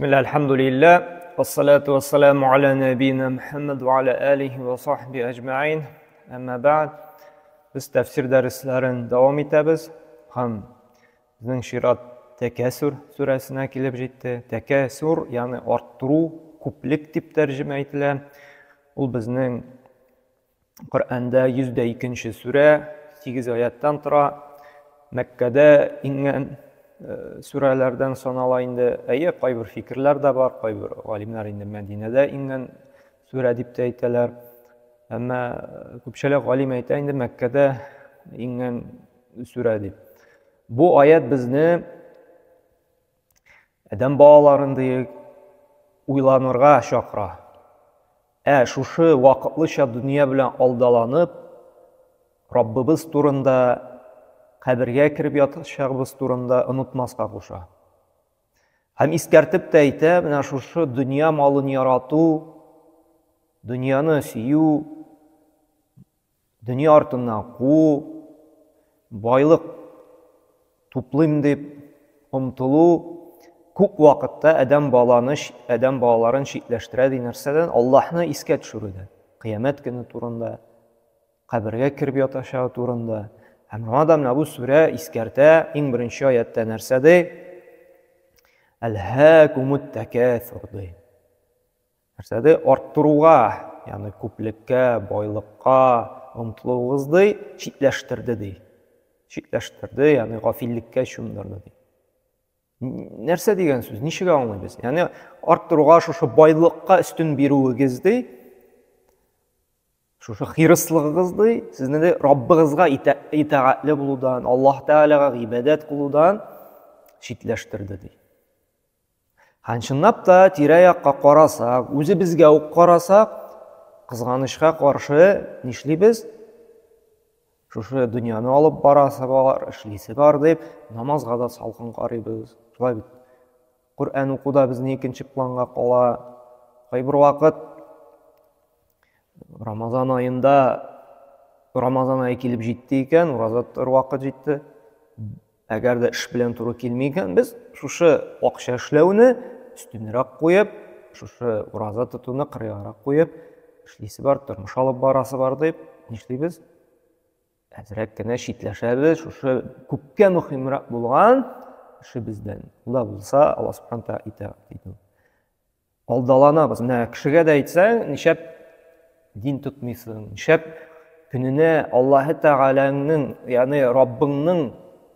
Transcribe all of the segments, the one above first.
Bismillah, alhamdulillah, wassalatu wassalamu ala nabiyina Muhammad wa ala alihi wa sahbihi ajma'in. Amma ba'd, biz tafsir darslarını davom etamiz. Ham bizning Shirat Takasur surasına kelib jetdi. Takasur, ya'ni orttirish, ko'plik deb tarjima etiladi. U bizning Qur'onda 102-chi sura, 8 oyatdan turadi. Makkada ingan suralardan sanalayında qay bir fikrlar da var, qay bir alimlar indi Madinada ingan sura deb aytadilar. Amma ko'pchilik alim ayta indi Makkada ingan sura deb. Bu oyat bizni adam balalarını uylanırga chaqira. Şuşu vaqtlıcha dünya bilan aldalanib, Rabbimiz turunda qabrga kirib yotishimiz turunda unutmasqa qo'sha. Ham iskartib da ayta, mana shu dunyo molini yaratuv, dunyoni suyu, dunyo ortidan quv, boyliq to'playim deb umtiluv ko'p vaqtda adam bolalarini chetlashtiradi narsadan Allohni esga tushiradi. Qiyomat kuni turunda, qabrga kirib yotishi turunda. Hamma bu sura iskarta eng birinchi oyatda narsada alhaakumut takathur deydi. Narsada orttiruvga, ya'ni ko'plikka, boyliqqa umtiluvingizni chetlashtirdi deydi. Chetlashtirdi, ya'ni g'afillikka sho'ndirdi deydi. Narsa degan so'z, nishiga anglaymiz? Ya'ni orttiruvga shu boyliqqa ustun beruvingizni şu xirislig'ingizni sizni Robbingizga itoatli bo'luvdan, Alloh taolaga ibodat qiluvdan chetlashtirdi deydi. Qanchunlab da tira-yoqqa qarasak, o'zi bizga qarasak, qizg'anishga qarshi nishlaymiz? Shu dunyoni olib borasi bor, ishlisi bor deb namozga da salqin qaraymiz. Shulay bit. Qur'on o'quda bizni ikkinchi planga qola. Qay bir vaqt Ramazan ayında Ramazan ayı kelib jetdi ekan, ro'za tutar vaqt jetdi. Agar da ish bilan to'g'ri kelmaygan, biz shu o'qisha ishlovni ustunroq qo'yib, shu ro'za tutuvni qirg'aroq qo'yib, ishlisi bor, turmush olib borasi bor deb nishlaymiz. Azrakkina chetlashamiz, shu ko'pga muhimroq bo'lgan ishi bizdan. Ular bo'lsa, Alloh subhanahu va taolo aytadi. Aldalanamiz. Mana kishiga da aytsang, nishab din tutmaysan, nishab kunini Alloh taolaning, ya'ni Robbingning,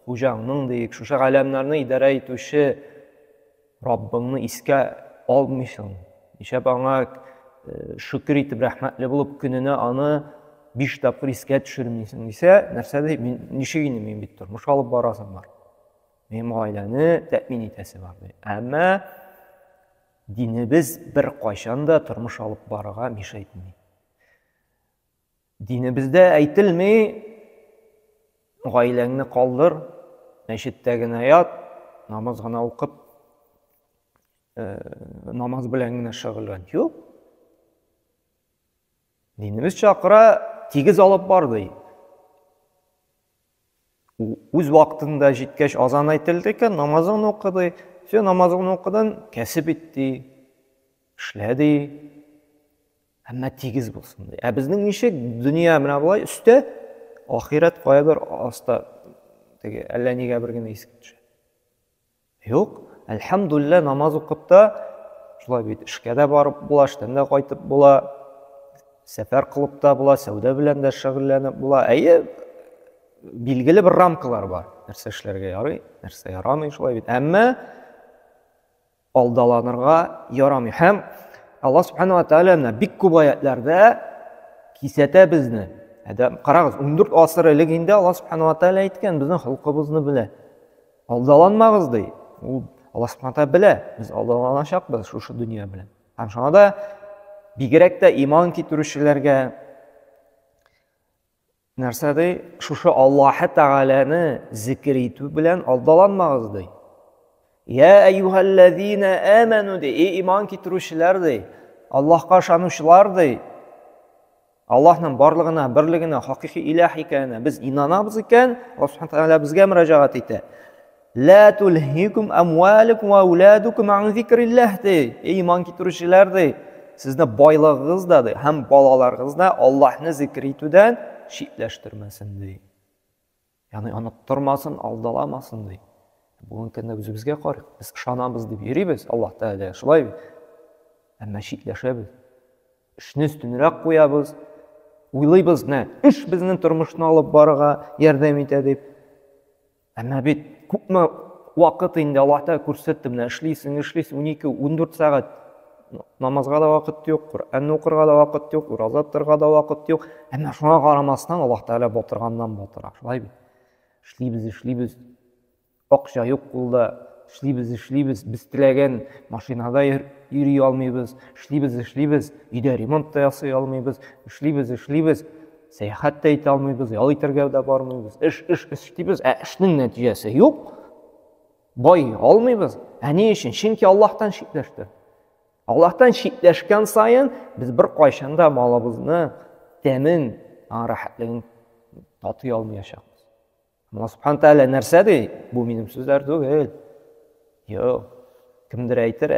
Xo'jangning deyik, shu alamlarni idora etuvchi Robbingni esga olmaysan. Nishab anga shukr etib rahmatli bo'lib kunini ani 5 taqir esga tushirmaysan desa, narsada nishigini men bit turmush olib borasan bor. Men oilani ta'min etasi bor. Ammo dinimiz bir qachonda turmush olib boraga mishaytmaydi. Dinimizda aytilmay, oilangni qoldir, masjiddagina yot, namozgina o'qib, namoz bilangina shug'ullan. Yo'q. Dinimiz chaqira tegiz olib bor deydi. O'z vaqtida jetgach azon aytildi ekan, namozini o'qidi, shu namozini o'qidan kasb etdi, ishladi. Hamma tegiz bo'lsin deydi. Bizning nishik dunyo bilan bo'lay, usti oxirat qo'ya bir osta degi allaniyga birgina esga tushadi. Yo'q, alhamdulillah namoz o'qibda shulay deydi, ishga borib bo'la, ishdan qaytib bo'la, safar qilibda bo'la, savdo bilan da shug'ullanib bo'la. Belgili bir ramkalar bor. Narsa ishlarga yaray, narsa yaramay shulay deydi. Ammo aldalanirga yaramay. Ham Allah subhanahu wa ta'ala bik ko'p oyatlarda kesata bizni. Qarag'iz, 14 asrligida Allah subhanahu wa ta'ala aytgan, bizning xalqimizni bila. Aldalanmag'iz deydi. Allah subhanahu wa ta'ala bila, biz aldalanashaqmiz shu dunyo bilan. Ham shunda bigrakda iymon keltiruvchilarga narsada shu Alloh taolani zikr etib bilan aldalanmag'iz deydi. Ya ayyuhallazina amanu de, ey iymon keltiruvchilar de, Allohga ishonuvchilar de, Allohning borlig'ini, birligini, haqiqiy iloh ekanini biz inonamiz ekan, Alloh subhanahu va taolo bizga murojaat etadi. La tulhikum amwalukum va auladukum an zikrillah de. Iymon keltiruvchilar de. Sizni boylig'ingiz de, ham bolalarıngiz da Allohni zikr etuvdan chetlashtirmasin de. Ya'ni unuttirmasin, aldalamasin de. Bugun kunda o'zimizga qaraylik. Biz ishonamiz deb yuribmiz Alloh taolo shulay. Ammo chetlashamiz. Ishni ustunroq qo'yamiz. O'ylaymiz, ish bizning turmushni olib borishga yordam etadi deb. Ammo bit ko'pmi vaqt endi Alloh taolo ko'rsatdi, mana ishlaysiz, 12-14 soat namozga da vaqt yo'q, Qur'onni o'qirga da vaqt yo'q, ro'za tutishga da vaqt yo'q. Ammo shunga qaramasdan Alloh taolo botirgandan botiroq shulay. Ishlaymiz. Aqsha yo'q qo'lda ishlaymiz. Biz tilagan mashinada yuriy olmaymiz. Ishlaymiz. Uyda remont da yasay olmaymiz. Ishlaymiz. Sayohat da eta olmaymiz. Yo'l itarga da bormaymiz. Ish ishlaymiz. Ishning natijasi yo'q. Boy olmaymiz. Ne uchun? Chunki Allohdan chetlashdi. Allohdan chetlashgan sayin biz bir qo'shanda molimizni ta'min, rohatligini totib olmayashamiz. Allah subhanahu taala narsada bu mening so'zlar tug'il. Yo'q. Kimdir aytar,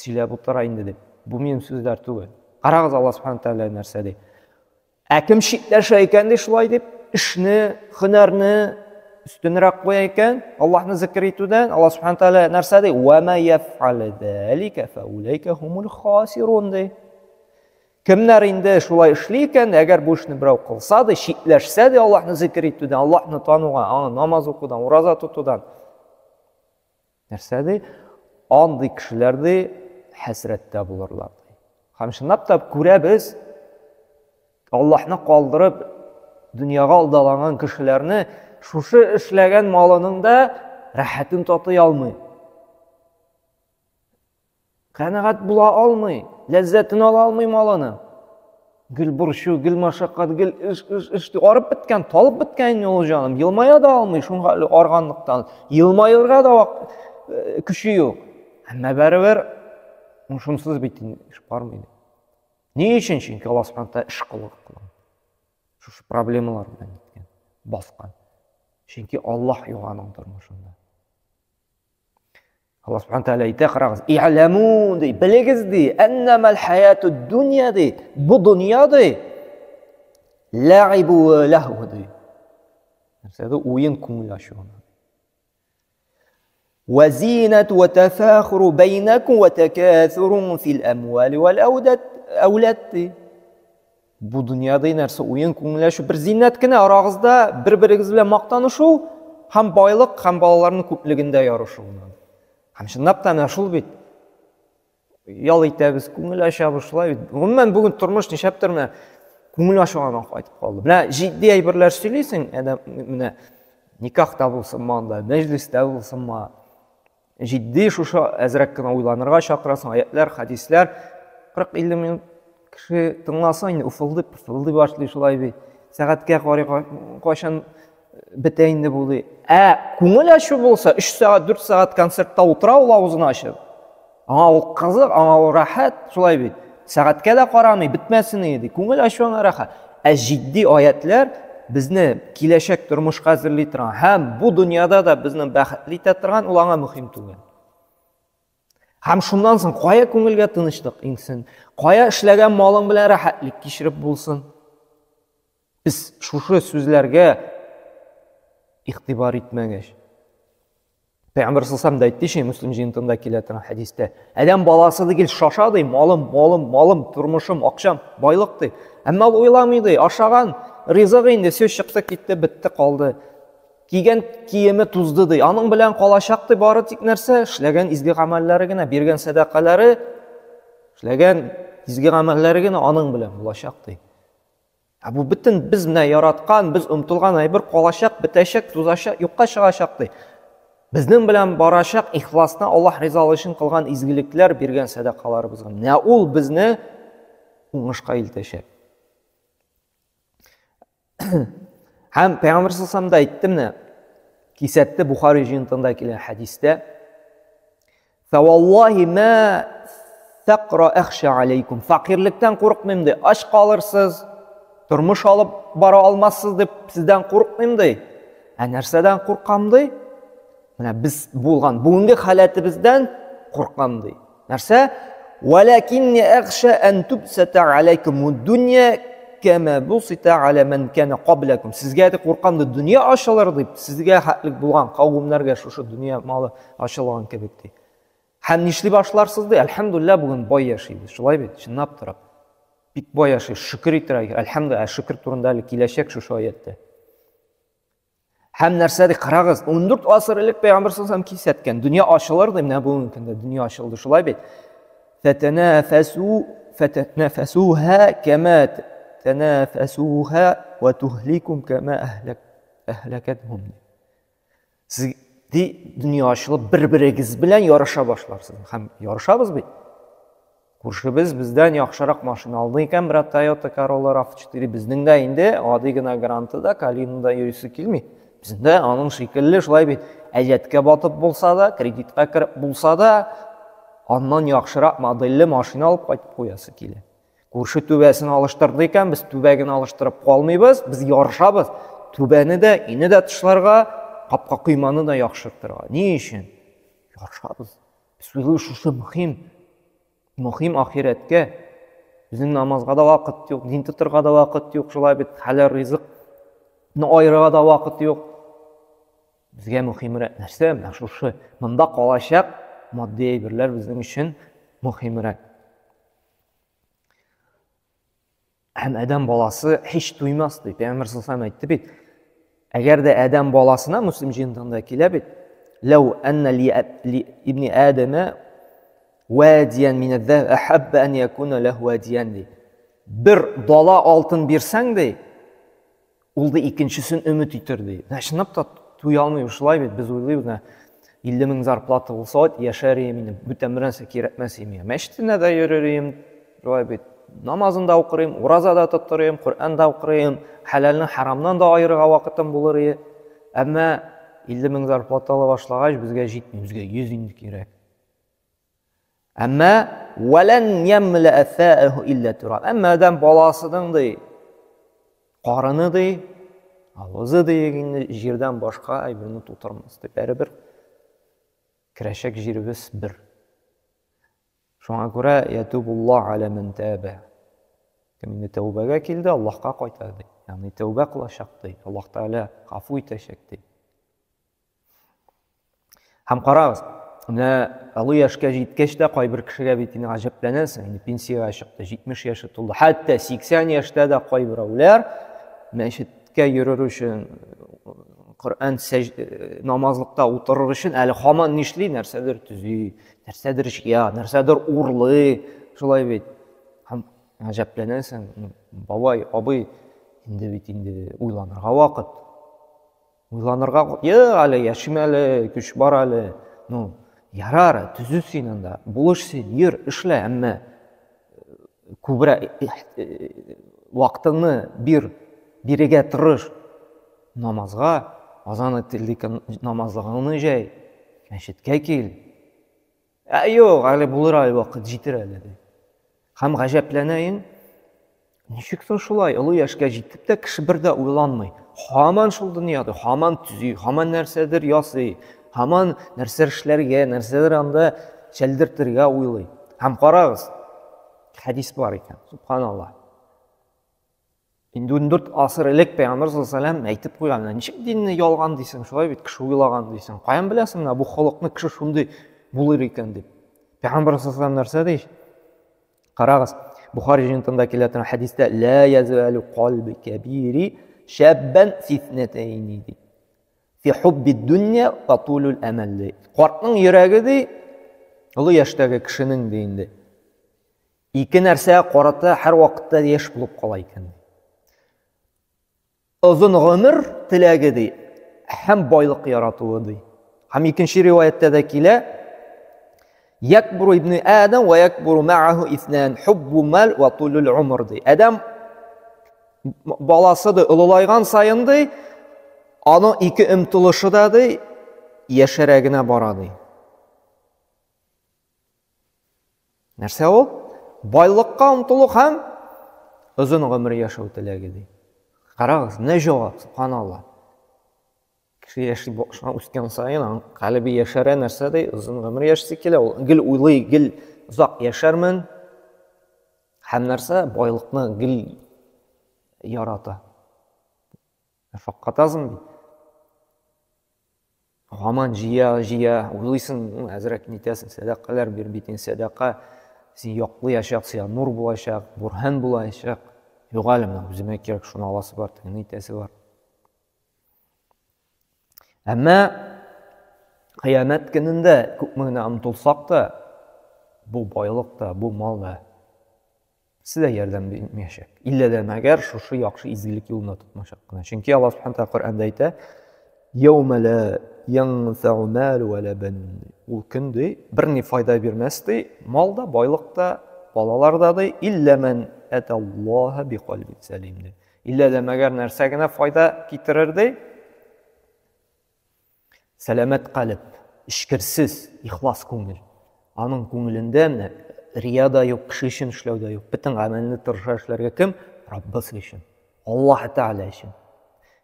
sizlar bu tarayindi deb. Bu mening so'zlar tug'il. Qarag'iz Allah subhanahu taala narsada. Kim chetlashar ekanda shulay deb ishni, hunarni ustunroq qo'yar ekan, Allohni zikr etuvdan Allah subhanahu taala narsada va ma yaf'al zalika fa ulayka humul khosirun de. Kimlar endi shulay ishlaykan, agar bu ishni birov qilsa-da, chetlashsa-da Allohni zikr etuvdan, Allohni tanuvdan, namoz o'quvdan, ro'za tutuvdan narsada ondi kishilarda hasratda bo'lurlar. Ham shunday deb ko'ramiz, Allohni qoldirib dunyoga aldalangan kishilarni shu ishlagan moliningda rahatini totiy olmay, qanoat bo'la olmay, lazzatini ola olmay molini. Gil burshu, gil mashaqqat, gil ish orib bitgan, tolib bitgan yo'ljonim, yilmaya da olmay shunga organlikdan, yilmayirga da kuchi yo'q. Hamma baribir shunsiz bitin ish bormaydi. Ne uchun? Chunki Alloh subhanahu taolo ish qilgan. Shu problemalar bilan ketgan, bosgan. Chunki Alloh yo'q aning turmushida. Allah subhanahu taala aytadi, qarag'iz, i'lamu de, biligizdi, annamal hayatud dunya de, bu dunyoda la'ibu va lahu de. Narsada o'yin ko'ngillashuv. Wa zinatu wa tafakhuru baynakum wa takathurun fil amwali wal awlad. Bu dunyoda narsa o'yin ko'ngillashuv, bir ziynatgina orag'izda bir-biringiz bilan maqtanishuv, ham boylik, ham bolalarning ko'pliginda yorishuv. Ham shunday shul bit. Yol aytamiz, ko'ngillashamiz shulay bit. Umuman bugun turmush nishaptir, mana ko'ngillashuvdan qaytib qoldi. Mana jiddiy aytiblar so'ylaysan, mana nikohda bo'lsin, manda, majlisda bo'lsin, jiddiy shu azrakkina o'ylanirga chaqirasan, oyatlar, hadislar 40-50 minut kishi tinglasan, endi ufildi boshlaydi shulay bit. Soatga qaray qachon bitayinde bo'ldi. Ko'ngillashuv bo'lsa 3 soat, 4 soat konsertda o'tira og'zini ochib. O qiziq, o rahat shulay bit. Soatga da qaramay bitmasin edi. Ko'ngillashuv rahat. Jiddiy oyatlar bizni kelajak turmushga hazırlaydigan, ham bu dunyoda da bizni baxtli etadigan ularga muhim bo'lgan. Ham shundan so'ng qo'ya ko'ngilga tinchlik insin, qo'ya ishlagan moling bilan rahatlik kechirib bo'lsin. Biz shu so'zlarga iqtibor etmagach. Payg'ambar sollallohu alayhi vasallam aytdi, Muslim jinoyatida keladigan hadisda, adam bolasi degil shoshadi, molim, turmushim, oqshom, boyliqdi. Ammo o'ylamaydi, oshagan rizq endi so'z chiqsa ketdi, bitdi, qoldi. Kiygan kiyimi tuzdi, aning bilan qolashaqdi, bori tik narsa, ishlagan izgi amallarigina, bergan sadaqalari, ishlagan izgi amallarigina aning bilan bo'lashaqdi. Bu bütün biz ne yaratgan, biz umtilgan bir qolashaq, bitashaq, tuzashaq, yo'qqa chiqashaqdi. Bizning bilan borashaq, ixlosdan Alloh rizolig'i uchun qilgan izgiliklar, bergan sadaqalar bizga. Ne ul bizni o'ngishqa iltashaq. Ham Payg'ambar sollallohu alayhi vasallam aytdimni, kisatda Buxoriy jinoyatida kelgan hadisda, "Fa vallahi ma faqra akhsha alaykum." Faqirlikdan qo'rqmayman, och qolirsiz. Turmush olib bora olmassiz deb sizdan qo'rqmayman. Narsadan qo'rqamdi? Менә без булган бүгенге халәтебездән куркам ди. Нәрсә? Валакинни ахша ан тубсата алейкумуд дунья кама бусита ала ман кана каблакум. Сезгә дә куркам ди, дөнья ачылыр дип, сезгә хәтлек булган кавымнарга шушы дөнья малы ачылган кебек ди. Һәм нишли башларсыз ди? Әлхәмдүлилләh бүген бай яшибез. Шулай бит, чынлап торып. Бик бай яши, шөкер итәргә. Әлхәмдүлилләh, шөкер турында әле киләчәк шушы аятта. Һәм нәрсә ди, карагыз, 14 асыр элек Пәйгамбәр саллаллаһу алейһи кисәткән, дөнья ачылыр ди, менә бүген көндә дөнья ачылды, шулай бит. Фатанафасуха кама танафасуха ва тухликум кама аһлакатхум. Сез ди дөнья ачылып бер-берегез белән ярыша башларсыз. Һәм ярышабыз бит. Күршебез бездән яхшырак машина алды икән, бер Toyota Corolla RAV4, безнең дә инде адый гына Грантада, Калинада йөрүсе килми. Бездә аның шикелле шулай бит, әҗәткә батып булса да, кредитка кирип булса да, аннан яхшырак модельле машина алып кайтып куясы килә. Күрше түбәсен алыштырды икән, без түбәген алыштырып калмыйбыз, без ярышабыз. Түбәне дә, ине дә тышларга, капка кыйманы да яхшыртырга. Ни өчен? Ярышабыз. Без уйлыйбыз, шушы мөһим ахирәткә. Безнең намазга да вакыт юк, дин тотырга да вакыт юк, шулай бит, хәлал ризыкны айырга да вакыт юк. Безгә мөһимрәк нәрсә? Менә шушы монда калачак матди әйберләр безнең өчен мөһимрәк. Һәм адәм баласы һич туймас ди. Пәйгамбәр саллаллаһу әйтте бит. Әгәр дә адәм баласына муслим җиндында килә бит. Лау анна ли ибни адама вадиян мин ад-дәһаб аhabba an yakuna lahu wadiyan ди. Бер дала алтын бирсәң ди, ул да икенчесен өмет итер ди. Чынлап та туя алмый, шулай бит, без уйлыйбыз, 50 мең зарплата булса, яшәр идем, бүтән бернәрсә кирәкмәс иде. Мәчетенә дә йөрерим, шулай бит. Намазын да укырым, ураза да тотырым, Коръән да укырым, хәлалны харамнан да айырга вакытым булыр иде. Әмма 50 мең зарплата ала башлагач, безгә җитми, безгә 100 инде кирәк. Әмма валан ямла афааху илля тураб. Әмма адам баласының ди, карыны ди, авызы ди, җирдән башка әйберне тутырмас дип, бер керәшәк җиребез бер. Шуңа күрә ятубуллах аля ман таба. Кем тәүбәгә килде, Аллаһка кайта ди. Ягъни тәүбә кылачак ди. Аллаһ Тәала гафу итәчәк ди. Һәм карагыз, менә алый яшькә җиткәч тә кайбер кешегә бит инде гаҗәпләнәсең, инде пенсияга чыкты, 70 яшы тулды, хәтта 80 яшьтә дә кайберәүләр мәчеткә йөрер өчен, Коръән намазлыкта утырыр өчен әле һаман нишли, нәрсәдер төзи, нәрсәдер җыя, нәрсәдер урлый, шулай бит. Һәм гаҗәпләнәсең, бабай, абый, инде бит инде уйланырга вакыт. Уйланырга, әле яшим әле, көч бар әле. Ну, ярар, төзү син анда, булыш син, йөр, эшлә, әмма күбрәк вакытыңны бирегә тырыш. Намазга, азан ителдик намазлыгыңны җәй, мәчеткә кил. Юк, әле булыр, әле вакыт җитер әле ди. Һәм гаҗәпләнәйин, ничек соң шулай, олы яшькә җитеп тә кеше бер дә уйланмый. Һаман шул дөньяда, һаман төзи, һаман нәрсәдер ясый, һаман нәрсә эшләргә, нәрсәдер анда чәлдертергә уйлый. Һәм карагыз, хәдис бар икән, субханаллах. Инде 14 асыр элек Пәйгамбәр саллаллаһу алейһи ва саллям әйтеп куйган, ничек динне ялган дисең, шулай бит, кеше уйлаган дисең. Каян беләсең, бу халыкны кеше шундый булыр икән дип. Пәйгамбәр саллаллаһу алейһи ва саллям нәрсә ди? Карагыз, Бухари җинтында килә торган хәдистә ла язалу qalbi kabiri shabban fi ithnatayn ди. Fi hubbi dunya wa tulul amal ди. Картның йөрәге ди, олы яшьтәге кешенең ди инде. Ике нәрсә карата һәр вакытта яшь булып кала икән. Озын гомер теләге ди, һәм байлык яратуы ди. Һәм икенче риваяттә дә килә, yakburu ibn Adam ve yakburu ma'ahu ithnan hubbu mal ve tulul umr ди. Адам баласы ди, улылайган сайын ди, аны ике ümтылышы да ди, яшәрәгенә бара ди. Нәрсә ул? Байлыкка ümтылу һәм озын гомер яшәү теләге ди. Карагыз, не җавап, субханаллах. Кеше яши башлаган үскән саен, калбы яшәрә нәрсәдә, озын гомер яшисе килә. Ул гел уйлый, гел узак яшәрмен. Һәм нәрсә байлыкны гел ярата. Факкатазым бит. Гаман җыя, уйлыйсың, әзрәк нитәсең, садакалар бир битен, садака син яклыячак, син нур булачак, бурхан булачак. Юк әле менә үземә кирәк шуны аласы бар, нитәсе бар. Әмма кыямәт көнендә күпме генә омтылсак та, бу байлык та, бу мал да сезгә ярдәм бирмәячәк. Иллә дә мәгәр шушы яхшы изгелек юлына тотмашак кына. Чөнки Аллаһ Субханаһу ва Тааля Коръәндә әйтә: "Яума ла янфәу мал ва ла банун." Ул көндә берни файда бирмәс ди, мал да, байлык та, балалар да ди, илля мен аталлаһа биқалбин салим. Иллә дә мәгәр нәрсә генә файда китерер ди? Сәламәт калб, ишкерсез, ихлас күңел. Аның күңелендә рия да юк, кеше өчен эшләү дә юк. Бөтен гамәлне тырыша эшләргә кем? Раббысы өчен. Аллаһ Тәгалә өчен.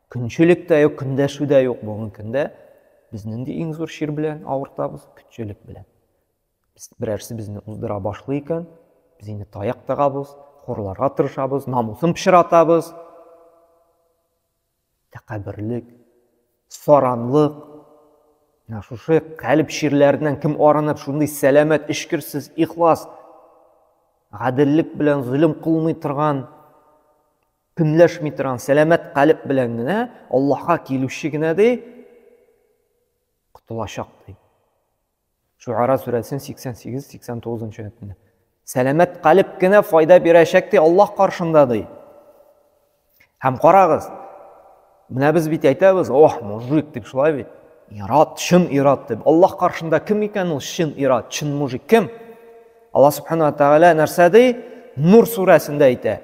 Көнчелек тә юк, көндәшү дә юк булган көндә без нинди иң зур шир белән авыртабыз? Көнчелек белән. Без берәрсе безне уздыра башлый икән, без инде таяк тагабыз, хурларга тырышабыз, намусын пычратабыз. Тәкәбберлек, саранлык, шушы калб ширләреннән кем арынып, шундый сәламәт, ишкерсез, ихлас, гаделлек белән зулым кылмый торган, көнләшми торган сәламәт калб белән генә Аллаһка килүче генә ди, кутылачак ди. Шуара сүрәсенең 88-89 аятында. Сәламәт калб генә файда бирәчәк ди Аллаһ каршында ди. Һәм карагыз, менә без бит әйтәбез, "Ох, мужик" дип шулай бит. Ират, чын ират дип. Аллаһ каршында кем икән ул чын ират, чын мужик кем? Аллаһ Субханаһу ва Тааля нәрсә ди? Нур сүрәсендә әйтә.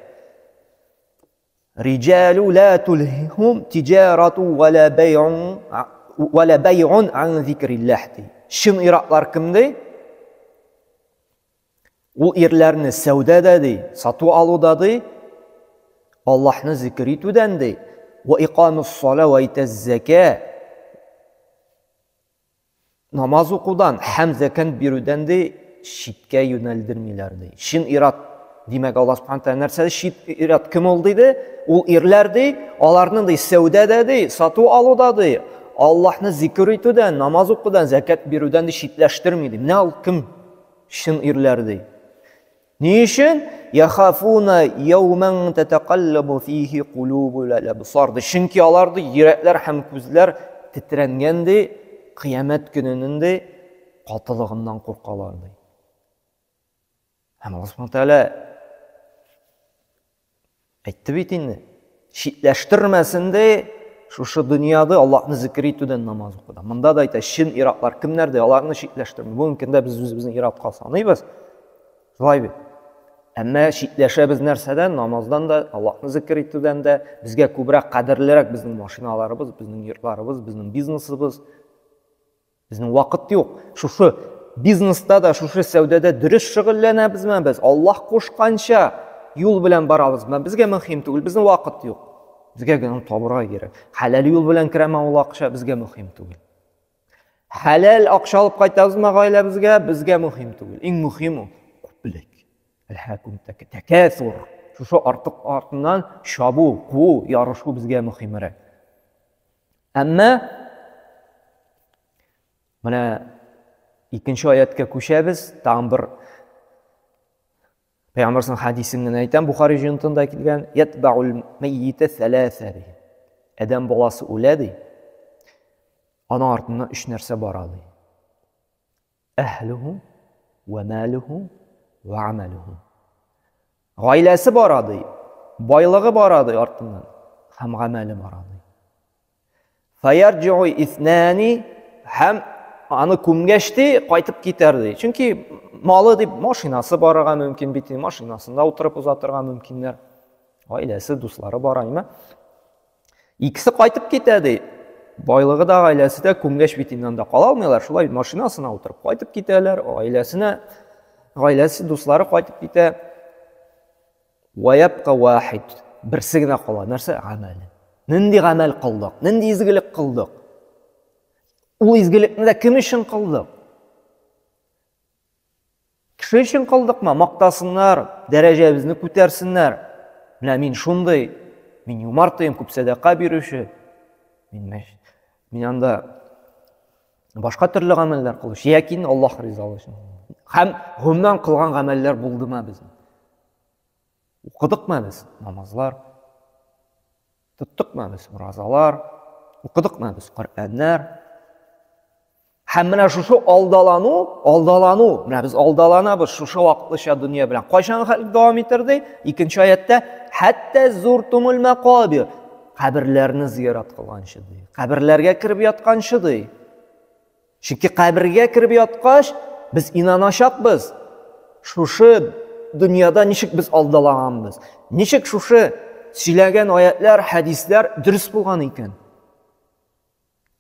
Риҗалу ла тулһихум тиҗарату ва ла бай'ун ан зикриллаһ. Чын иратлар кем ди? Ул ирләрне сәүдәдә ди, сату алуда ди, Аллаһны зикр итүдән ди, ва иқамус сала ва итаз зака. Намаз укудан һәм закат бирүдән ди шиткә юнәлдермиләр ди. Шин ират, димәк Аллаһ Субханаһу ва Тааля нәрсә шит ират кем ул диде? Ул ирләр ди, аларны ди сәүдәдә ди, сату алуда ди, Аллаһны зикр итүдән, намаз укудан, закат бирүдән ди шитләштерми ди. Менә ул кем? Шин ирләр ди. Ни өчен? Яхафуна яуман татaqallabu fihi qulubul absar. Чөнки алар ди йөрәкләр һәм күзләр тетрәнгән ди, кыямәт көненең катылыгыннан куркалар ди. Һәм Аллаһ Субханаһу ва Тааля әйтте бит инде, шитләштермәсен ди, шушы дөньяда Аллаһны зикр итүдән, намаз укудан. Монда да әйтә, шин иратлар кемнәр ди? Аларны шитләштермә. Бүген көндә без үзебезне иратка саныйбыз. Шулай бит. Әмма шитләшәбез нәрсәдән? Намаздан да, Аллаһны зикр итүдән дә, безгә күбрәк кадерлерәк безнең машиналарыбыз, безнең йортларыбыз, безнең бизнесыбыз. Безнең вакыт юк. Шушы бизнеста да, шушы сәүдәдә дөрес шөгыльләнәбезме без? Аллаһ кушканча юл белән барабызмы? Безгә мөһим түгел, безнең вакыт юк. Безгә генә табырга кирәк. Халал юл белән керәме ул акча безгә мөһим түгел. Халал акча алып кайтабызмы гаиләбезгә? Безгә мөһим түгел. Иң мөһиме күплек. Әл-хакум тәкәсур. Шушы артыннан шабу, ку, ярышу безгә мөһимрәк. Әмма менә икенче аятка күчәбез. Тагын бер Пәйгамбәрнең хадисеннән әйтәм, Бухари җыентында килгән, ятбаул мәййита саласа. Адам баласы үлә ди. Аның артыннан 3 нәрсә бара ди. Әһлүһү ва малүһү ва амалүһү. Гаиләсе бара ди, байлыгы бара ди артыннан, һәм гамәле бара ди. Фаярҗу итhnani, һәм аны күмгәчти, кайтып китәр ди. Чөнки малы дип машинасы барырга мөмкин бит, машинасында утырып узатырга мөмкиннәр. Гаиләсе, дуслары бара име. Икесе кайтып китә ди. Байлыгы да, гаиләсе дә күмгәч бит инде кала алмыйлар, шулай машинасына утырып кайтып китәләр. Гаиләсе, дуслары кайтып китә. Ва ябка вахид. Берсе генә кала. Нәрсә? Гамәл. Нинди гамәл кылдык? Нинди изгелек кылдык? Ул изгелекне дә кем өчен кылдык? Кеше өчен кылдыкмы? Мактасыннар, дәрәҗәбезне күтәрсеннәр. Менә мин шундый, мин юмартыйм, күп садака бирүче. Мин анда башка төрле гамәлләр кылыш, яки Аллаһ ризалыгы өчен. Һәм гомумән кылган гамәлләр булдымы безнең? Укыдыкмы без намазлар? Тоттыкмы без уразалар? Укыдыкмы без Коръәннәр? Һәм менә шушы алдалану, менә без алдаланабыз шушы вакытлыча дөнья белән. Кайчан хәл дәвам иттерде? 2нче аятта хәтта зуртумул мaqabir. Каберләрне зиярат кылганчы ди. Каберләргә киреп ятканчы ди. Чөнки кабергә киреп яткач, без инаначакбыз. Шушы дөньяда ничек без алдалаганбыз? Ничек шушы сөйләгән аятлар, хәдисләр дөрес булган икән?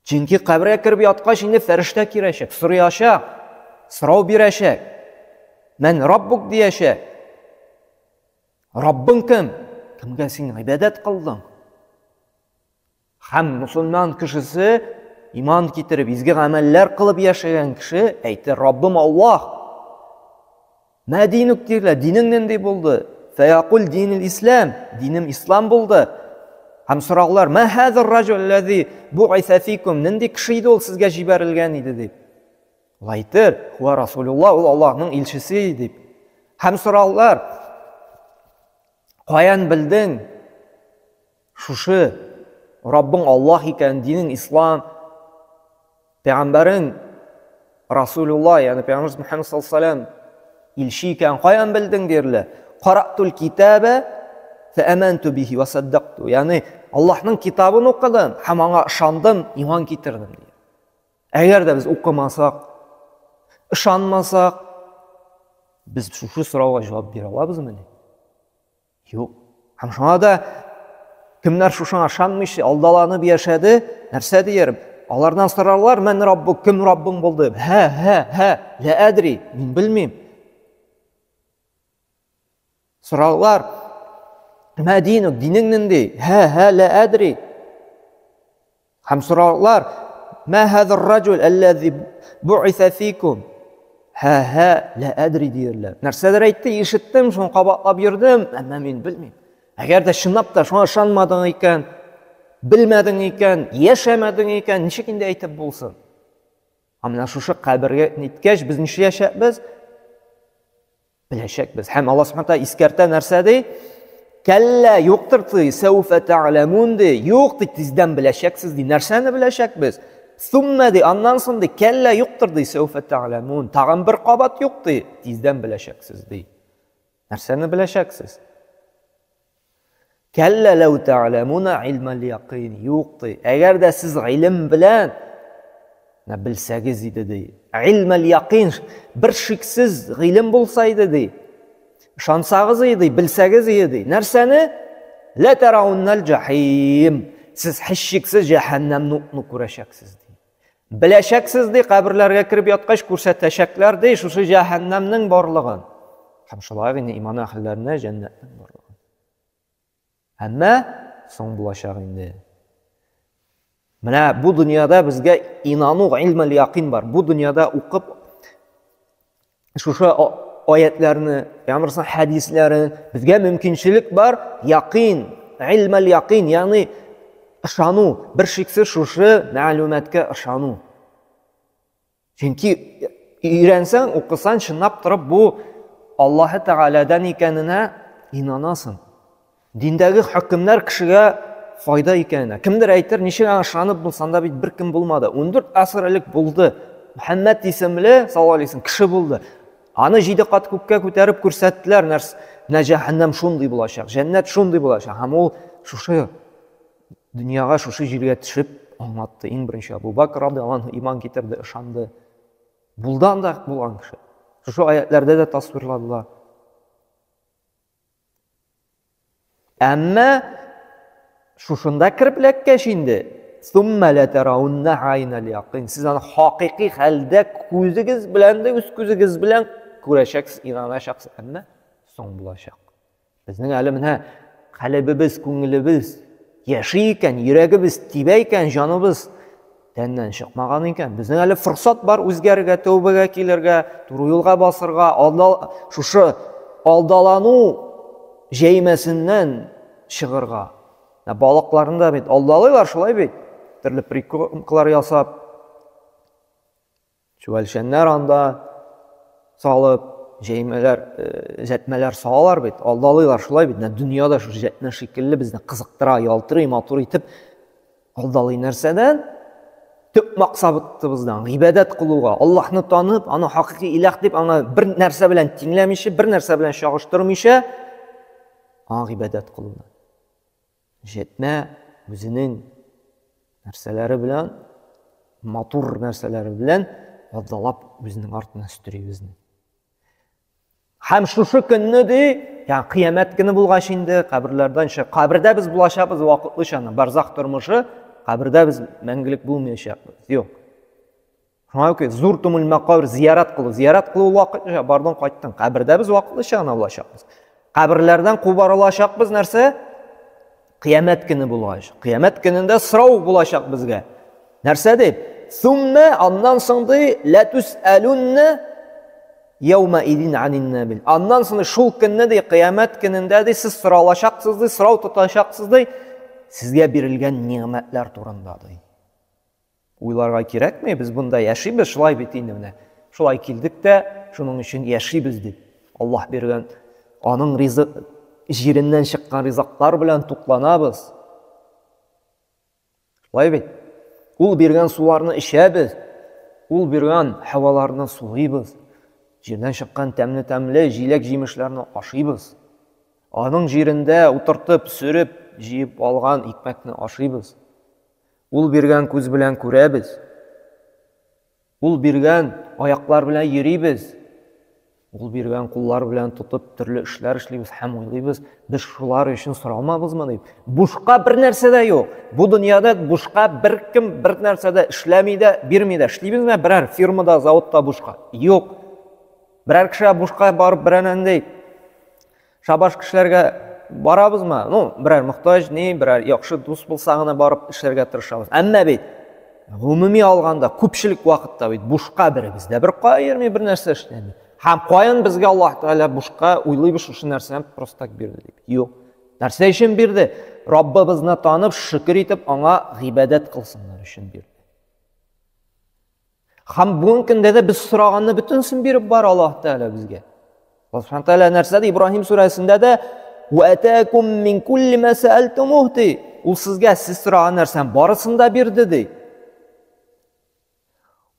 Чөнки кабергә киреп яткач инде фәрештә кирәчәк, сорыячак, сорау бирәчәк. Мен Раббук диячәк. Раббың кем? Кемгә син ибадат кылдың? Һәм мусульман кешесе иман китереп, изге гамәлләр кылып яшәгән кеше әйтер: Раббым Аллаһ. Ма динук диләр, динең нинди булды? Фаяқул динил ислам, динем ислам булды. Һәм сораулар: ма хазар раҗул аллази буиса фикум, нинди кеше иде ул сезгә җибәрелгән иде дип. Ул әйтер: хуа расулуллаһ, ул Аллаһның илчесе дип. Һәм сораулар: каян белдең шушы Раббың Аллаһ икән, динең ислам, пәйгамбәрең Расулуллаһ, ягъни пәйгамбер Мөхәммәд саллаллаһу алейһи ва саллям илчи икән, каян белдең диярләр. Каратул китаба фааманту бихи ва саддакту. Ягъни Аллаһның китабын укыдым һәм аңа ышандым, иман китердем ди. Әгәр дә без укымасак, ышанмасак, без шушы сорауга җавап бирә алабызмы? Юк. Һәм шуңа да кемнәр шушыңа ышанмыйча алдаланып яшәде, нәрсә диерем? Алардан сорарлар: "Мен Раббук, кем Раббың булды?" Һә, ла адри, мин белмим. Сорарлар: "Ма динук, динең нинди?" Һә, ла адри. Һәм сорарлар: "Ма хазар раҗул аллази буиса фикум?" Һә, ла адри диерләр. Нәрсәдер әйтте, ишеттем, шуны кабатлап йөрдем, әмма мин белмим. Әгәр дә чынлап та шуңа ышанмадың икән, белмәдең икән, яшәмәдең икән, ничек инде әйтеп булсын? Менә шушы кабергә ниткәч, без ничек яшәбез? Беләчәкбез. Һәм Аллаһ Субханаһу ва Тааля искәртә нәрсә ди? Кәллә, юктыр ди, сауфа та'ламун ди. Юк ди, тиздән беләчәксез ди. Нәрсәне беләчәкбез? Сумма ди, аннан соң ди, кәллә юктыр ди, сауфа та'ламун. Тагын бер кабат юк ди, тиздән беләчәксез ди. Нәрсәне беләчәксез? Кәллә ләу та'ламуна илмал яқин. Юк ди. Әгәр дә сез илм белән белсәгез иде ди. Илмал яқин, бер шиксез илм булса иде ди. Ышансагыз иде, белсәгез иде. Нәрсәне? Ла тарауннал җахим. Сез һичшиксез җәһәннәмне күрәчәксез ди. Беләчәксез ди, каберләргә киреп яткач күрсәтәчәкләр ди шушы җәһәннәмнең барлыгын. Һәм шулай гына иман әһелләренә җәннәтнең барлыгын. Әмма соң булачак инде. Менә бу дөньяда безгә инану, илмал яқин бар. Бу дөньяда укып шушы аятларны, ягъни хәдисләрен безгә мөмкинчелек бар, яқин, илмал яқин, ягъни ышану, бер шиксез шушы мәгълүматкә ышану. Чөнки өйрәнсәң, укысаң, чынлап торып бу Аллаһ Тәгаләдән икәненә инанасың. Диндәге хөкемнәр кешегә файда икәненә. Кемдер әйтер, ничек ышанып булсаң да бит беркем булмады. 14 асыр элек булды. Мөхәммәд исемле саллаллаһу алейһи кеше булды. Аны 7 кат күккә күтәреп күрсәттеләр. Нәрсә җәһәннәм шундый булачак, җәннәт шундый булачак. Һәм ул шушы дөньяга, шушы җиргә төшеп аңлатты. Иң беренче Абу Бакр радиллаһу анһу иман китерде, ышанды. Булдан да булган кеше. Шушы аятларда да тасвирладылар. Әмма шушында киреп эләккәч инде, сумма ла тараунна айнал яқин. Сез аны хакыйкый хәлдә күзегез белән дә, үз күзегез белән күрәчәксез, инаначаксыз. Әмма соң булачак. Безнең әле менә калбыбыз, күңелебез яши икән, йөрәгебез тибә икән, җаныбыз тәннән чыкмаган икән. Безнең әле форсат бар үзгәрергә, тәүбәгә килергә, туры юлга басырга, шушы алдалану җәймәсеннән чыгырга. Балыкларында бит алдалыйлар шулай бит. Төрле приколлар ясап, чүәлшәннәр анда салып, җәтмәләр салалар бит. Алдалыйлар шулай бит. Дөньяда шу җәтмә шикелле безне кызыктыра, ялтырый, матур итеп алдалый нәрсәдән? Төп максатыбыздан гыйбадәт кылуга, Аллаһны танып, аны хакыйкый илаһ дип, аңа бер нәрсә белән тиңләмичә, бер нәрсә белән чагыштырмыйча, аңа гыйбадәт кылуна. Җәтмә үзенең нәрсәләре белән, матур нәрсәләре белән алдалап үзенең артына өстери безне. Һәм шушы көнне ди, ягъни кыямәт көне булгач инде каберләрдән кабердә без булачакбыз вакытлыча, барзах тормышы, кабердә без мәңгелек булмаячакбыз. Юк. Шуңа ук зуртумул мақабр зиярат кылу вакытлыча бардың кайттың. Кабердә без вакытлыча гына булачакбыз. Каберләрдән кубарылачакбыз нәрсә? Кыямәт көне булгач. Кыямәт көнендә сорау булачак безгә. Нәрсә дип? Сумма аннан соң ди ла тусалунна яума идин анин набил. Аннан соң шул көнне ди кыямәт көнендә ди сез соралачаксыз ди, сорау тотачаксыз ди, сезгә бирелгән ниъмәтләр турында ди. Уйларга кирәкме? Без бунда яшибез, шулай бит инде менә. Шулай килдек тә, шуның өчен яшибез дип. Аллаһ биргән аның ризык җиреннән чыккан ризыклар белән тукланабыз. Шулай бит. Ул биргән суларны эчәбез. Ул биргән һаваларны сулыйбыз. Җирдән чыккан тәмле җиләк-җимешләрне ашыйбыз. Аның җирендә утыртып, сөреп, җыеп алган икмәкне ашыйбыз. Ул биргән күз белән күрәбез. Ул биргән аяклар белән йөрибез. Ул биргән куллар белән тотып төрле эшләр эшлибез һәм уйлыйбыз. Без шулар өчен сорамабызмы дип. Бушка бер нәрсә дә юк. Бу дөньяда бушка беркем бер нәрсә дә эшләми дә, бирми дә. Эшлибезме берәр фирмада, заводта бушка? Юк. Берәр кеше бушка барып берәнәндәй шабаш кешеләргә барабызмы? Берәр мохтаҗ, берәр яхшы дус булса гына барып эшләргә тырышабыз. Әмма бит гомуми алганда күпчелек вакытта бит бушка беребез дә бер кайырмый, бер нәрсә эшләми. Һәм каян безгә Аллаһ Тәгалә бушка уйлыйбыз шушы нәрсәне просто так бирде дип. Юк. Нәрсә өчен бирде? Раббыбызны танып, шөкер итеп, аңа гыйбадәт кылсыннар өчен бирде. Һәм бүген көндә дә без сораганны бөтенсен биреп бар Аллаһ Тәгалә безгә. Аллаһ Субхану Тәгалә нәрсәдә Ибраһим сүрәсендә дә "Ва атакум мин кулли ма саалтумухти" ул сезгә сез сораган нәрсән барысын да бирде ди.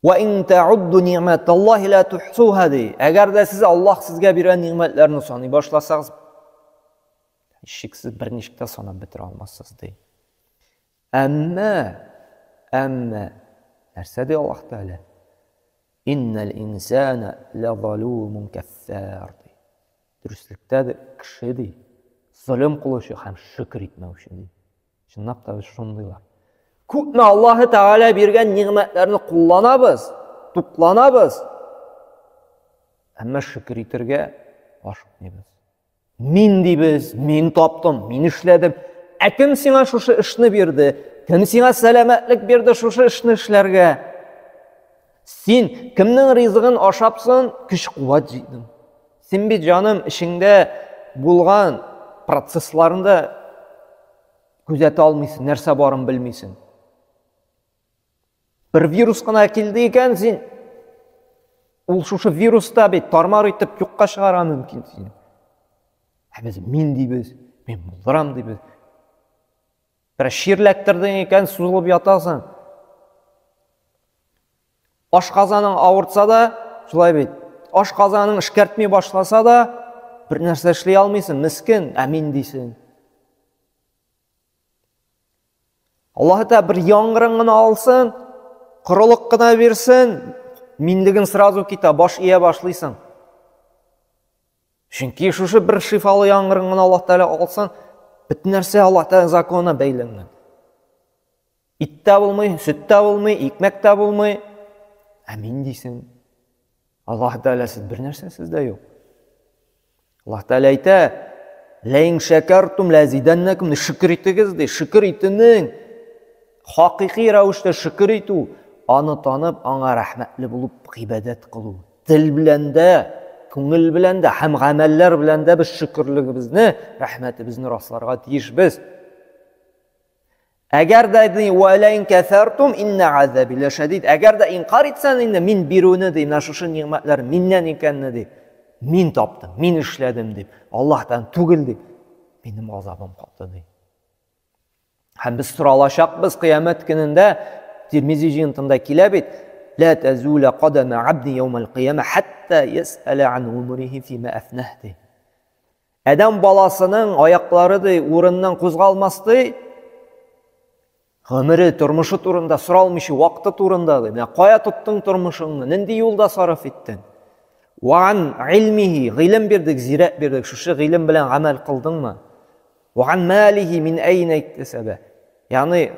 Ва ин таудду ниъматаллахи ла тухсуха ди. Әгәр дә сез Аллаһ сезгә биргән ниъмәтләрне саный башласагыз, һичшиксез берничек тә санап бетерә алмассыз ди. Әмма нәрсә ди Аллаһ Тәгалә? Иннал инсана ла залумун каффар. Дөрестлектә кеше ди, zulm кылучы һәм шөкер итмәүче ди. Чынлап та шундыйлар. Күпме Аллаһ Тәгалә биргән ниъмәтләрне кулланабыз, тукланабыз. Әмма шөкер итәргә ашыкмыйбыз. Мин дибез, мин таптым, мин эшләдем. Кем сиңа шушы эшне бирде? Кем сиңа сәламәтлек бирде шушы эшне эшләргә? Син кемнең ризыгын ашапсың, көч-куәт җыйдың. Син бит җаным ишеңдә булган процессларында күзәтә алмыйсың, нәрсә барын белмисең. Бер вирус кына килде икән, син ул шушы вируста бит тармар итеп юкка чыгара мөмкин син. Без мин дибез, мин булдырам дибез. Бер ширләктердең икән, сузылып ятасың. Ашказаның авыртса да, шулай бит. Ашказаның эшкәртми башласа да, бер нәрсә эшли алмыйсың, мискин, мин дисең. Аллаһ Тәгалә бер яңгырын гына алсын, корылык кына бирсен, минлеген сразу китә, баш ия башлыйсың. Чөнки шушы бер шифалы яңгырын гына Аллаһ Тәгалә алсын, бөтен нәрсә Аллаһ Тәгалә законына бәйләнгән. Иттә булмый, сөттә булмый, икмәктә булмый, мин дисең. Аллаһ Тәгалә сез бер нәрсә сездә юк. Аллаһ Тәгалә әйтә: "Ла ин шакартум ла зиданнакум", шөкер итегез ди. Шөкер итүнең Хакыйкый рәвештә шөкер итү, аны танып, аңа рәхмәтле булып гыйбадәт кылу. Дил белән дә, күңел белән дә һәм гамәлләр белән дә без шөкерлегебезне, рәхмәтебезне расларга тиешбез. Әгәр дә валайн кафартум инна азаби лашадид. Әгәр дә инкар итсәң, инде мин бирүне ди, менә шушы ниъмәтләр миннән икәнне ди. Мин таптым, мин эшләдем дип, Аллаһтан түгел дип, минем газабым катты ди. Һәм без соралачакбыз кыямәт көнендә, Тирмизи җыентында килә бит: لا تزول قدم عبد يوم القيامة حتى يسأل عن عمره فيما أفناه. Адам баласының аяклары ди урыннан кузгалмас ди. Гомере, тормышы турында соралмыйча, вакыты турында ди. Менә кая тоттың тормышыңны, нинди юлда сарыф иттең? Ван илмихи, гыйлем бирдек, зират бирдек, шушы гыйлем белән гамәл кылдыңмы? Ван малихи мин айна иктисаба. Ягъни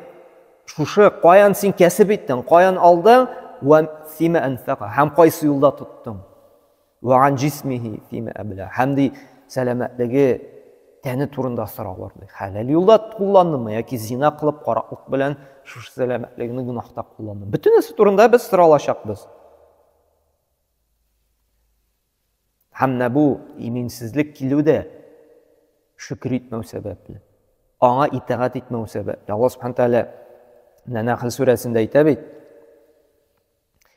шушы каян син кәсеп иттең, каян алдың? وفيما أنفق هم قيس يولدا تطم وعن جسمه فيما أبلى هم دي сәламәтлеге тәне турында сораулар ди. Хәләл юлда кулландымы яки зина кылып караклык белән шушы сәламәтлегене гунахта кулландым. Бөтенесе турында без соралачакбыз. Һәм бу иминсезлек килүдә шөкр итмәү сәбәпле, аңа итагать итмәү сәбәпле. Аллаһ Субхаһу тәгалә Нәхл сүрәсендә әйтә бит: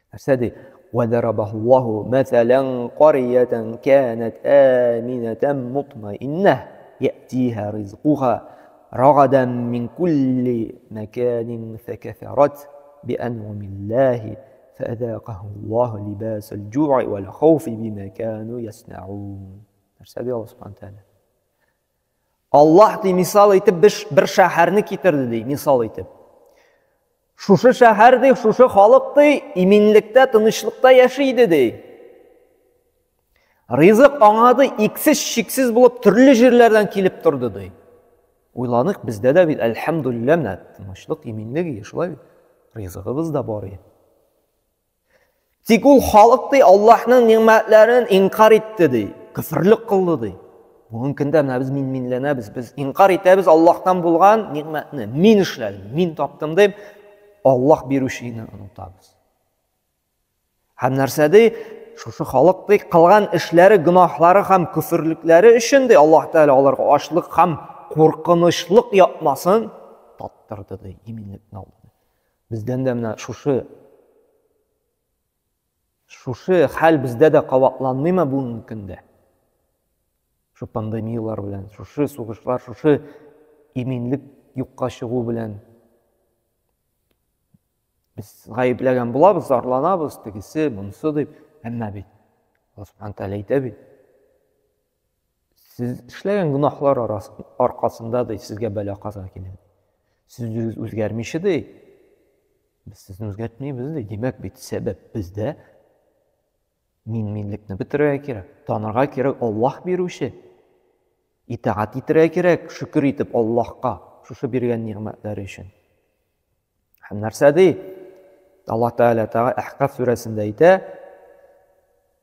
أرسده وضربه الله مثلا قرية كانت آمنة مطمئنة يأتيها رزقها رغدا من كل مكان فكفرت بأنعم الله فأذاقه الله لباس الجوع والخوف بما كانوا يصنعون. أرسده الله سبحانه وتعالى. الله دي مثال يتب bir şäһәрне китерде ди, мисал итеп. Шушы шәһәрдә, шушы халыкта иминлектә, тынычлыкта яшәйде ди. Ризык аңады иксез-шиксез булып төрле җирләрдән килеп торды ди. Уйланык, бездә дә бит әлхәмдүлилләh, тынычлык, иминлек яшәй. Ризыгыбыз да бар иде. Тик ул халык ди Аллаһның ниъмәтләрен инкар итте ди, күфрлек кылды ди. Бүген көндә менә без минләнәбез, без инкар итәбез Аллаһтан булган ниъмәтне. Мин эшләдем, мин таптым дип Аллаһ бирүчене онытабыз. Һәм нәрсәдә шушы халыкты кылган эшләре, гынахлары һәм күфрлекләре өчен дә Аллаһ Тәгалә аларга ачлык һәм куркынычлык япмасын таттырды ди, иминлекне алды. Бездән дә менә шушы хәл бездә дә кабатланмыймы бүген көндә? Шу пандемиялар белән, шушы сугышлар, шушы иминлек юкка чыгу белән biz гаепләгән булабыз, зарланабыз, тегесе, монысы дип, әмма бит Аллаһ Субхаһу тәгалә әйтә бит: сез эшләгән гынахлар аркасында да сезгә бәла-каза килә. Сез үзгәрмичә ди, без сезне үзгәртмибез ди. Димәк бит сәбәп бездә. Минлекне бетерергә кирәк, танырга кирәк Аллаһ бирүче. Итаат итәргә кирәк, шөкер итеп Аллаһка шушы биргән ниъмәтләр өчен. Һәм нәрсә ди? Allah Teala Ahqaf surasında ayta: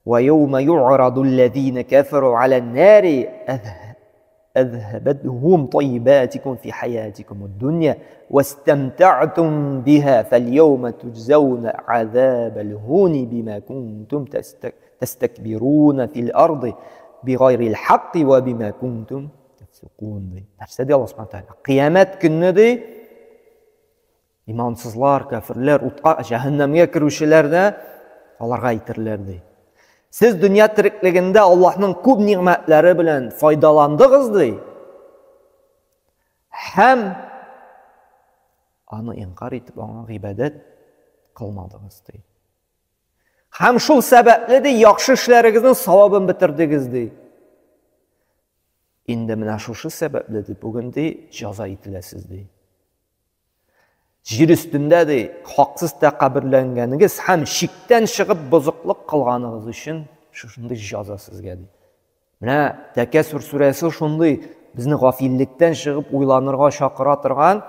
وَيَوْمَ يُعْرَضُ الَّذ۪ينَ كَفَرُوا عَلَى النَّارِ أَذْهَبَتْهُمْ طَيِّبَاتِكُمْ فِي حَيَاتِكُمُ الدُّنْيَا وَاسْتَمْتَعْتُمْ بِهَا فَالْيَوْمَ تُجْزَوْنَ عَذَابَ الْهُونِ بِمَا كُنْتُمْ تَسْتَكْبِرُونَ فِي الْأَرْضِ بِغَيْرِ الْحَقِّ وَبِمَا كُنْتُمْ تَفْسُقُونَ. Нәрсә ди Аллаһ Субхаһу тәгалә? Кыямәт көнне ди, имансызлар, кафирләр, утка, җәһәннәмгә керүчеләрдә аларга әйтерләр ди: сез дөнья тиреклегендә Аллаһның күп ниъмәтләре белән файдаландыгыз ди. Һәм аны инкар итеп, аңа гыйбадәт кылмадыгыз ди. Һәм шул сәбәпле ди яхшы эшләрегезнең савабын бетердегез ди. Инде менә шушы сәбәпле ди бүген ди җәза ителәсез ди. Җир өстендә ди хаксыз тәкъбирләнгәнегез һәм шиктән чыгып бозыклык кылганыгыз өчен шушындый җәза сезгә ди. Менә Тәкәсүр сүрәсе шундый безне гафиллектән чыгып уйланырга чакыра торган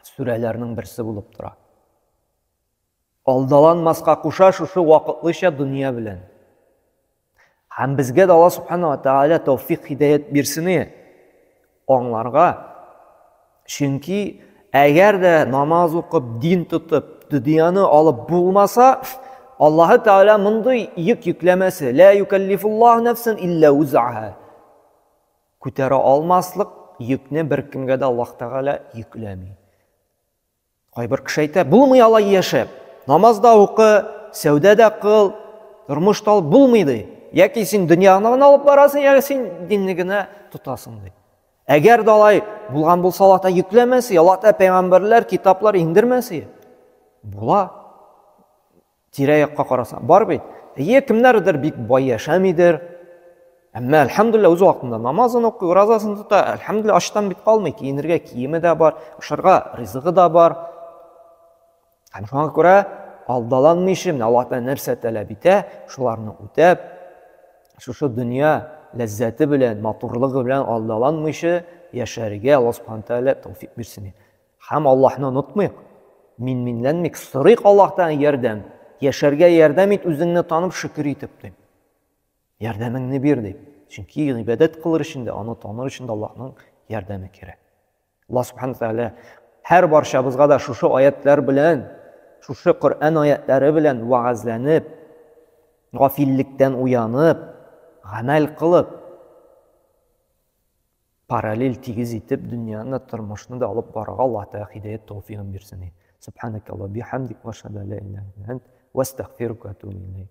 сүрәләрнең берсе булып тора. Алдаланмаска куша шушы вакытлыча дөнья белән. Һәм безгә дә Аллаһ Субхаһу ва Тәгалә тәүфик, һидаят бирсен аңларга. Чөнки Әгәр дә намаз укып, дин тотып, дөньяны алып булмаса, Аллаһы Тәгалә мондый йөк йөкләмәсе, ла юкаллифуллаһу нафсан илля вуз'аха. Күтәрә алмаслык йөкне беркемгә дә Аллаһ Тәгалә йөкләми. Кайбер кеше әйтә, булмый алай яшәп, намазда укы, сәүдәдә кыл, тормышта алып булмый. Яки син дөньяны гына алып барасың, яки син динне генә тотасың ди. Әгәр дә алай булган булса, Аллаһ Тәгалә йөкләмәсе, Аллаһ Тәгалә пәйгамбәрләр, китаплар индермәсе. Була. Тирә-якка карасаң, бар бит. Кемнәрдер бик бай яшәмидер. Әмма әлхәмдүлилләh үз вакытында намазын укый, уразасын тота, әлхәмдүлилләh аштан бит калмый, киенергә киеме дә бар, ашарга ризыгы да бар. Һәм шуңа күрә алдаланмыйчы, Аллаһ Тәгалә нәрсә таләп итә, шуларны үтәп, шушы дөнья ләззәте белән, матурлыгы белән алдаланмыйчы яшәргә Аллаһ Субхаһу Тәгалә тәүфик бирсен. Һәм Аллаһны онытмыйк, минләнмик, сорыйк Аллаһтан ярдәм. Яшәргә ярдәм ит, үзеңне танып шөкер итеп дип. Ярдәмеңне бир дип. Чөнки гыйбадәт кылыр өчен дә, аны таныр өчен дә Аллаһның ярдәме кирәк. Аллаһ Субхаһу Тәгалә һәр барчабызга да шушы аятлар белән, шушы Коръән аятлары белән ваазланып, гафиллектән уянып, гамәл кылып, параллель тигез итеп дөньяны, тормышны да алып барырга Аллаһ Тәгалә һидаят тәүфигын бирсен. Субханакаллаһу бихамдик ва ашһаду ан ла илаха илля ант ва астагфирука ва атубу илейк.